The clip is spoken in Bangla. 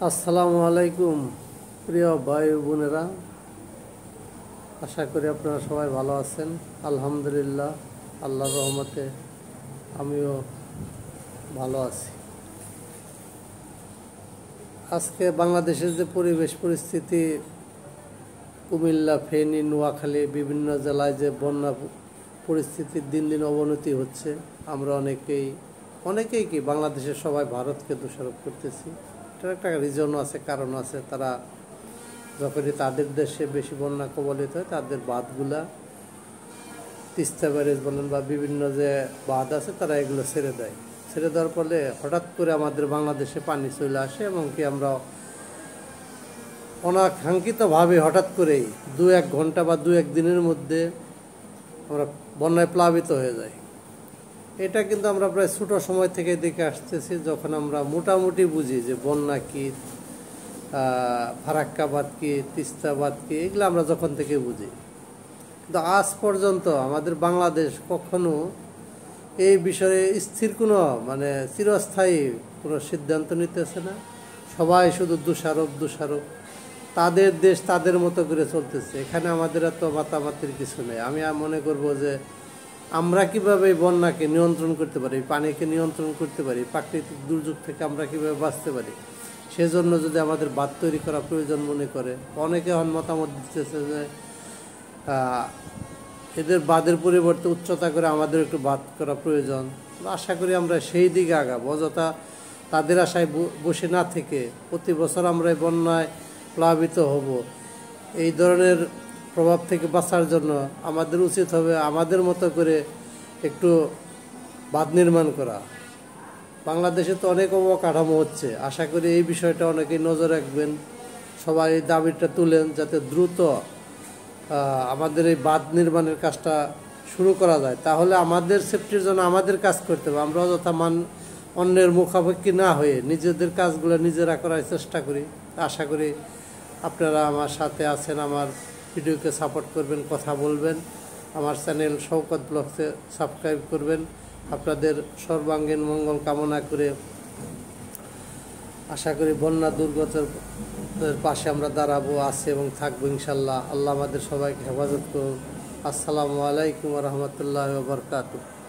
আসসালামু আলাইকুম প্রিয় ভাই বোনেরা, আশা করি আপনারা সবাই ভালো আছেন। আলহামদুলিল্লাহ, আল্লাহর রহমতে আমিও ভালো আছি। আজকে বাংলাদেশের যে পরিবেশ পরিস্থিতি, কুমিল্লা, ফেনী, নোয়াখালী বিভিন্ন জেলায় যে বন্যা পরিস্থিতির দিন দিন অবনতি হচ্ছে, আমরা অনেকেই কি বাংলাদেশের সবাই ভারতকে দোষারোপ করতেছি। এটার একটা রিজনও আছে, কারণ আছে। তারা যখনই তাদের দেশে বেশি বন্যা কবলিত হয়, তাদের বাঁধগুলা, তিস্তা ব্যারেজ বলেন বা বিভিন্ন যে বাঁধ আছে, তারা এগুলো ছেড়ে দেওয়ার ফলে হঠাৎ করে আমাদের বাংলাদেশে পানি চলে আসে, এবং কি আমরা অনাকাঙ্ক্ষিতভাবে হঠাৎ করেই 2-1 ঘন্টা বা 2-1 দিনের মধ্যে আমরা বন্যায় প্লাবিত হয়ে যাই। এটা কিন্তু আমরা প্রায় ছোটো সময় থেকে দেখে আসতেছি, যখন আমরা মোটামুটি বুঝি যে বন্যা কি, ফারাক্কা বাঁধ কি, তিস্তা বাঁধ কি, এগুলো আমরা যখন থেকে বুঝি। কিন্তু আজ পর্যন্ত আমাদের বাংলাদেশ কখনো এই বিষয়ে স্থির কোনো চিরস্থায়ী কোনো সিদ্ধান্ত নিতেছে না। সবাই শুধু দোষারোপ, তাদের দেশ তাদের মতো করে চলতেছে। এখানে আমাদের এত মাতামাতির কিছু নেই। আমি মনে করব যে আমরা কিভাবে বন্যাকে নিয়ন্ত্রণ করতে পারি, পানিকে নিয়ন্ত্রণ করতে পারি, প্রাকৃতিক দুর্যোগ থেকে আমরা কিভাবে বাঁচতে পারি, সেজন্য যদি আমাদের বাঁধ তৈরি করা প্রয়োজন মনে করে, অনেকে মতামত দিতেছে যে এদের বাঁধের পরিবর্তে উচ্চতা করে আমাদের একটু বাঁধ করা প্রয়োজন। আশা করি আমরা সেই দিকে আগাবো। অযথা তাদের আশায় বসে না থেকে প্রতি বছর আমরা এই বন্যায় প্লাবিত হব, এই ধরনের প্রভাব থেকে বাঁচার জন্য আমাদের উচিত হবে আমাদের মতো করে একটু বাঁধ নির্মাণ করা। বাংলাদেশে তো অনেক অবকাঠামো হচ্ছে, আশা করি এই বিষয়টা অনেকেই নজর রাখবেন। সবাই এই দাবিটা তুলেন যাতে দ্রুত আমাদের এই বাঁধ নির্মাণের কাজটা শুরু করা যায়। তাহলে আমাদের সেফটির জন্য আমাদের কাজ করতে হবে। আমরা যথা অন্যের মুখাপেক্ষি না হয়ে নিজেদের কাজগুলো নিজেরা করার চেষ্টা করি। আশা করি আপনারা আমার সাথে আছেন, আমার ভিডিওকে সাপোর্ট করবেন, কথা বলবেন, আমার চ্যানেল শওকত ব্লগসে সাবস্ক্রাইব করবেন। আপনাদের সর্বাঙ্গীন মঙ্গল কামনা করে আশা করি বন্যা দুর্গতের পাশে আমরা দাঁড়াবো, আছি এবং থাকবো ইনশাল্লাহ। আল্লাহ আমাদের সবাইকে হেফাজত করুন। আসসালামু আলাইকুম ওয়া রাহমাতুল্লাহি ওয়া বারাকাতুহু।